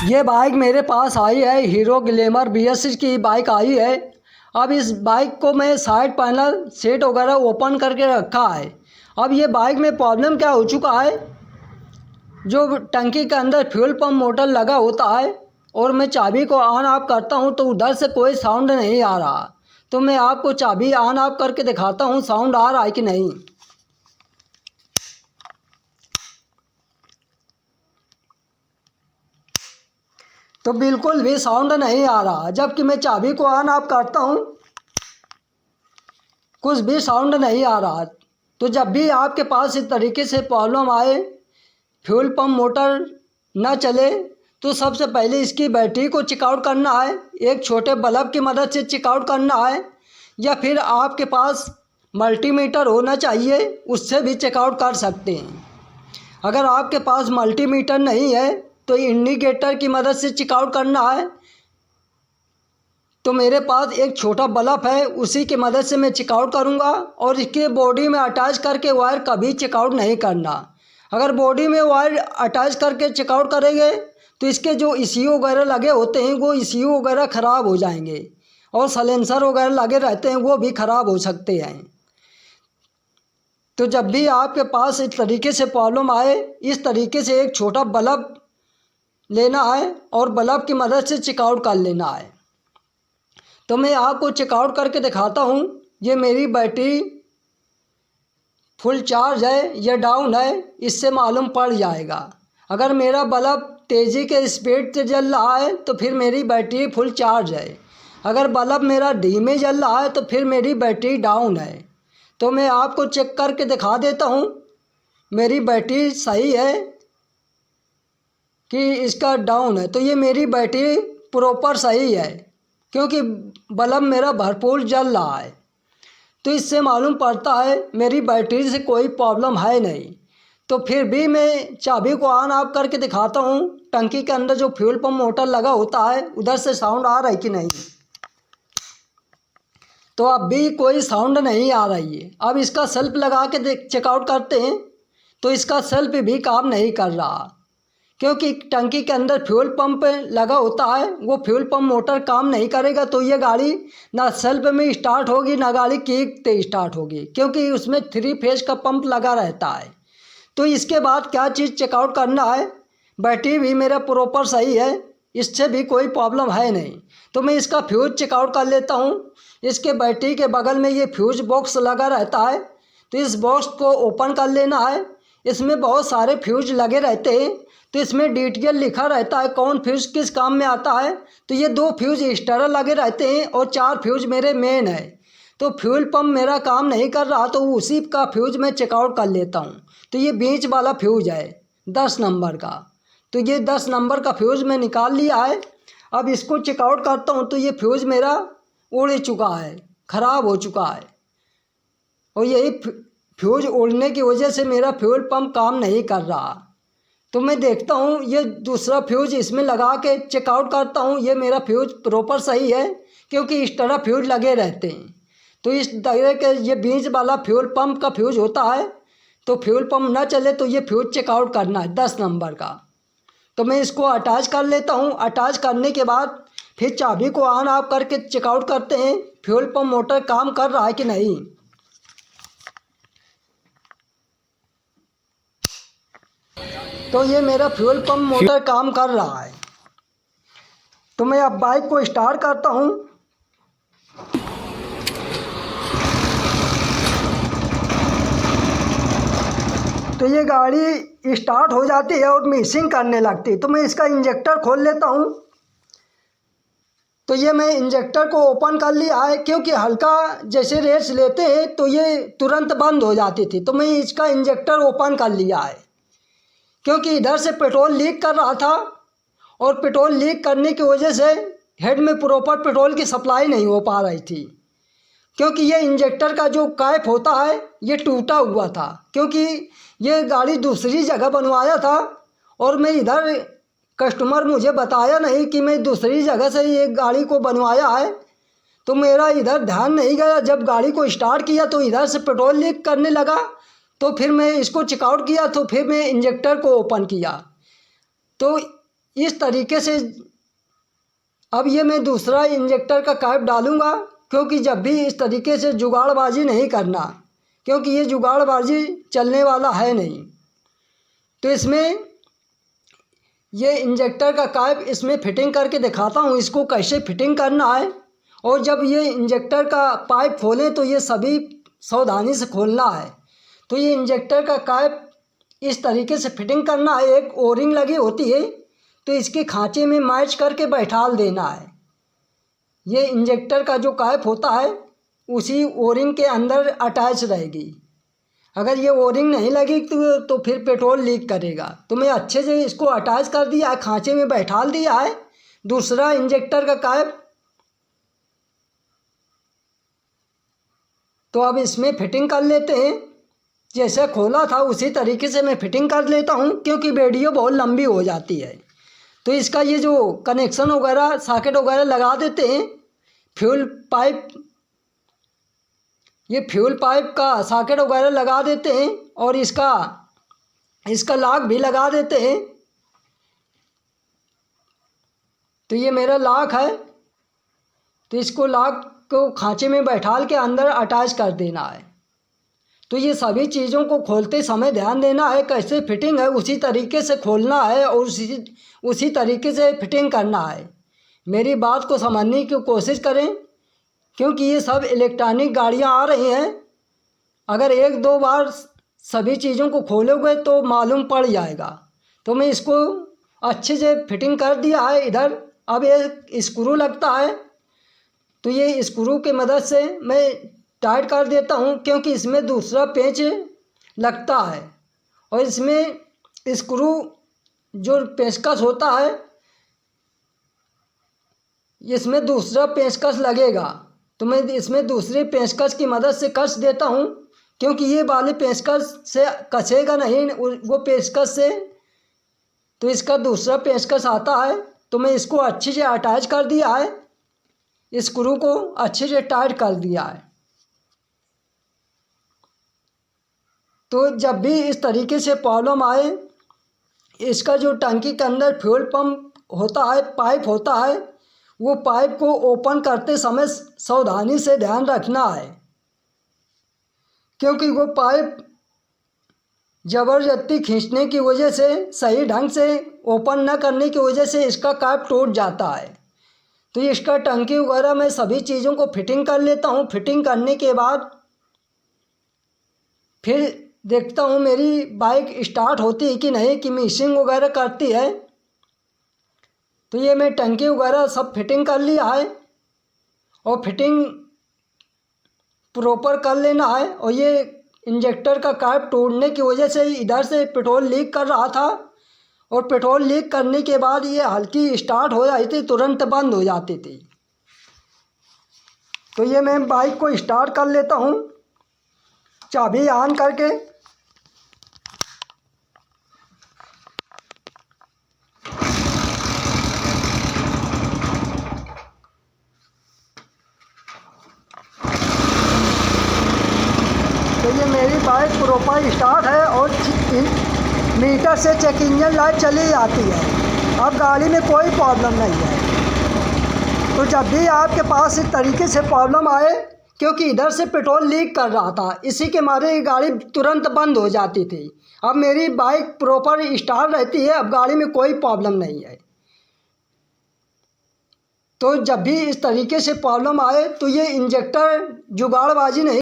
ये बाइक मेरे पास आई है, हीरो ग्लैमर BS6 की बाइक आई है। अब इस बाइक को मैं साइड पैनल सीट वगैरह ओपन करके रखा है। अब ये बाइक में प्रॉब्लम क्या हो चुका है, जो टंकी के अंदर फ्यूल पंप मोटर लगा होता है और मैं चाबी को ऑन ऑफ करता हूँ तो उधर से कोई साउंड नहीं आ रहा। तो मैं आपको चाबी ऑन ऑफ करके दिखाता हूँ साउंड आ रहा है कि नहीं। तो बिल्कुल भी साउंड नहीं आ रहा, जबकि मैं चाबी को ऑन ऑफ करता हूँ कुछ भी साउंड नहीं आ रहा। तो जब भी आपके पास इस तरीके से प्रॉब्लम आए, फ्यूल पंप मोटर न चले, तो सबसे पहले इसकी बैटरी को चेकआउट करना है। एक छोटे बल्ब की मदद से चेकआउट करना है, या फिर आपके पास मल्टीमीटर होना चाहिए, उससे भी चेकआउट कर सकते हैं। अगर आपके पास मल्टीमीटर नहीं है तो इंडिकेटर की मदद से चेकआउट करना है। तो मेरे पास एक छोटा बल्ब है, उसी की मदद से मैं चेकआउट करूँगा। और इसके बॉडी में अटैच करके वायर कभी चेकआउट नहीं करना। अगर बॉडी में वायर अटैच करके चेकआउट करेंगे तो इसके जो ECU वगैरह लगे होते हैं वो ECU वगैरह ख़राब हो जाएंगे, और सलेंसर वगैरह लगे रहते हैं वो भी ख़राब हो सकते हैं। तो जब भी आपके पास इस तरीके से प्रॉब्लम आए, इस तरीके से एक छोटा बल्ब लेना है और बल्ब की मदद से चेकआउट कर लेना है। तो मैं आपको चेकआउट करके दिखाता हूँ। ये मेरी बैटरी फुल चार्ज है या डाउन है, इससे मालूम पड़ जाएगा। अगर मेरा बल्ब तेज़ी के स्पीड से जल रहा है तो फिर मेरी बैटरी फुल चार्ज है। अगर बल्ब मेरा धीमे जल रहा है तो फिर मेरी बैटरी डाउन है। तो मैं आपको चेक करके दिखा देता हूँ मेरी बैटरी सही है कि इसका डाउन है। तो ये मेरी बैटरी प्रॉपर सही है, क्योंकि बल्ब मेरा भरपूर जल रहा है। तो इससे मालूम पड़ता है मेरी बैटरी से कोई प्रॉब्लम है नहीं। तो फिर भी मैं चाबी को ऑन ऑफ करके दिखाता हूँ टंकी के अंदर जो फ्यूल पंप मोटर लगा होता है उधर से साउंड आ रहा है कि नहीं। तो अब भी कोई साउंड नहीं आ रही है। अब इसका सेल्फ लगा के चेकआउट करते हैं, तो इसका सेल्फ भी काम नहीं कर रहा, क्योंकि टंकी के अंदर फ्यूल पंप लगा होता है, वो फ्यूल पंप मोटर काम नहीं करेगा तो ये गाड़ी ना सेल्फ में स्टार्ट होगी ना गाड़ी किक से स्टार्ट होगी, क्योंकि उसमें 3 फेज का पंप लगा रहता है। तो इसके बाद क्या चीज़ चेकआउट करना है, बैटरी भी मेरा प्रॉपर सही है, इससे भी कोई प्रॉब्लम है नहीं। तो मैं इसका फ्यूज चेकआउट कर लेता हूँ। इसके बैटरी के बगल में ये फ्यूज बॉक्स लगा रहता है, तो इस बॉक्स को ओपन कर लेना है। इसमें बहुत सारे फ्यूज लगे रहते हैं, तो इसमें डिटेल लिखा रहता है कौन फ्यूज किस काम में आता है। तो ये 2 फ्यूज एक्स्ट्रा लगे रहते हैं और 4 फ्यूज मेरे मेन है। तो फ्यूल पंप मेरा काम नहीं कर रहा तो उसी का फ्यूज मैं चेकआउट कर लेता हूँ। तो ये बीच वाला फ्यूज है 10 नंबर का। तो ये 10 नंबर का फ्यूज मैं निकाल लिया है। अब इसको चेकआउट करता हूँ तो ये फ्यूज मेरा उड़ चुका है, ख़राब हो चुका है। और यही फ्यूज उड़ने की वजह से मेरा फ्यूल पंप काम नहीं कर रहा। तो मैं देखता हूँ ये दूसरा फ्यूज इसमें लगा के चेकआउट करता हूँ। ये मेरा फ्यूज प्रॉपर सही है, क्योंकि इस तरह फ्यूज लगे रहते हैं। तो इस तरह के ये बीच वाला फ्यूल पंप का फ्यूज होता है। तो फ्यूल पंप ना चले तो ये फ्यूज चेकआउट करना है 10 नंबर का। तो मैं इसको अटैच कर लेता हूँ। अटैच करने के बाद फिर चाबी को ऑन ऑफ करके चेकआउट करते हैं फ्यूल पंप मोटर काम कर रहा है कि नहीं। तो ये मेरा फ्यूल पंप मोटर काम कर रहा है। तो मैं अब बाइक को स्टार्ट करता हूँ। तो ये गाड़ी स्टार्ट हो जाती है और मिसिंग करने लगती है। तो मैं इसका इंजेक्टर खोल लेता हूँ। तो ये मैं इंजेक्टर को ओपन कर लिया है, क्योंकि हल्का जैसे रेस लेते हैं तो ये तुरंत बंद हो जाती थी। तो मैं इसका इंजेक्टर ओपन कर लिया है, क्योंकि इधर से पेट्रोल लीक कर रहा था और पेट्रोल लीक करने की वजह से हेड में प्रॉपर पेट्रोल की सप्लाई नहीं हो पा रही थी। क्योंकि ये इंजेक्टर का जो कैप होता है ये टूटा हुआ था, क्योंकि ये गाड़ी दूसरी जगह बनवाया था और मैं इधर कस्टमर मुझे बताया नहीं कि मैं दूसरी जगह से ये गाड़ी को बनवाया है। तो मेरा इधर ध्यान नहीं गया। जब गाड़ी को स्टार्ट किया तो इधर से पेट्रोल लीक करने लगा, तो फिर मैं इसको चेकआउट किया, तो फिर मैं इंजेक्टर को ओपन किया। तो इस तरीके से अब ये मैं दूसरा इंजेक्टर का कैप डालूँगा, क्योंकि जब भी इस तरीके से जुगाड़बाजी नहीं करना, क्योंकि ये जुगाड़बाजी चलने वाला है नहीं। तो इसमें ये इंजेक्टर का कैप इसमें फिटिंग करके दिखाता हूँ इसको कैसे फिटिंग करना है। और जब ये इंजेक्टर का पाइप खोलें तो ये सभी सावधानी से खोलना है। तो ये इंजेक्टर का कैप इस तरीके से फिटिंग करना है। एक ओरिंग लगी होती है, तो इसके खांचे में मैच करके बैठाल देना है। ये इंजेक्टर का जो कैप होता है उसी ओरिंग के अंदर अटैच रहेगी। अगर ये ओरिंग नहीं लगी तो फिर पेट्रोल लीक करेगा। तो मैं अच्छे से इसको अटैच कर दिया है, खांचे में बैठाल दिया है दूसरा इंजेक्टर का कैप। तो अब इसमें फिटिंग कर लेते हैं। जैसे खोला था उसी तरीके से मैं फिटिंग कर लेता हूँ, क्योंकि वीडियो बहुत लंबी हो जाती है। तो इसका ये जो कनेक्शन वगैरह सॉकेट वगैरह लगा देते हैं। फ्यूल पाइप, ये फ्यूल पाइप का सॉकेट वगैरह लगा देते हैं और इसका लॉक भी लगा देते हैं। तो ये मेरा लॉक है, तो इसको लॉक को खांचे में बैठाल के अंदर अटैच कर देना है। तो ये सभी चीज़ों को खोलते समय ध्यान देना है कैसे फिटिंग है, उसी तरीके से खोलना है और उसी तरीके से फिटिंग करना है। मेरी बात को समझने की कोशिश करें, क्योंकि ये सब इलेक्ट्रॉनिक गाड़ियाँ आ रही हैं। अगर एक दो बार सभी चीज़ों को खोलोगे तो मालूम पड़ जाएगा। तो मैं इसको अच्छे से फिटिंग कर दिया है इधर। अब ये स्क्रू लगता है, तो ये स्क्रू की मदद से मैं टाइट कर देता हूँ, क्योंकि इसमें दूसरा पेंच लगता है और इसमें स्क्रू जो पेंचकस होता है इसमें दूसरा पेंचकस लगेगा। तो मैं इसमें दूसरे पेंचकस की मदद से कस देता हूँ, क्योंकि ये वाले पेंचकस से कसेगा नहीं वो पेंचकस से। तो इसका दूसरा पेंचकस आता है, तो मैं इसको अच्छे से अटैच कर दिया है, स्क्रू को अच्छे से टाइट कर दिया है। तो जब भी इस तरीके से प्रॉब्लम आए, इसका जो टंकी के अंदर फ्यूल पंप होता है, पाइप होता है, वो पाइप को ओपन करते समय सावधानी से ध्यान रखना है, क्योंकि वो पाइप ज़बरदस्ती खींचने की वजह से, सही ढंग से ओपन न करने की वजह से इसका कैप टूट जाता है। तो इसका टंकी वगैरह मैं सभी चीज़ों को फिटिंग कर लेता हूँ। फिटिंग करने के बाद फिर देखता हूँ मेरी बाइक स्टार्ट होती है कि नहीं, कि मिसिंग वगैरह करती है। तो ये मैं टंकी वगैरह सब फिटिंग कर लिया है और फिटिंग प्रॉपर कर लेना है। और ये इंजेक्टर का कैप टूटने की वजह से इधर से पेट्रोल लीक कर रहा था, और पेट्रोल लीक करने के बाद ये हल्की स्टार्ट हो जाती थी, तुरंत बंद हो जाती थी। तो ये मैं बाइक को स्टार्ट कर लेता हूँ चाबी ऑन करके। तो ये मेरी बाइक प्रॉपर स्टार्ट है और मीटर से चेक इंजन लाइट चली जाती है। अब गाड़ी में कोई प्रॉब्लम नहीं है। तो जब भी आपके पास इस तरीके से प्रॉब्लम आए, क्योंकि इधर से पेट्रोल लीक कर रहा था, इसी के मारे गाड़ी तुरंत बंद हो जाती थी। अब मेरी बाइक प्रॉपर स्टार्ट रहती है, अब गाड़ी में कोई प्रॉब्लम नहीं है। तो जब भी इस तरीके से प्रॉब्लम आए तो ये इंजेक्टर जुगाड़बाजी नहीं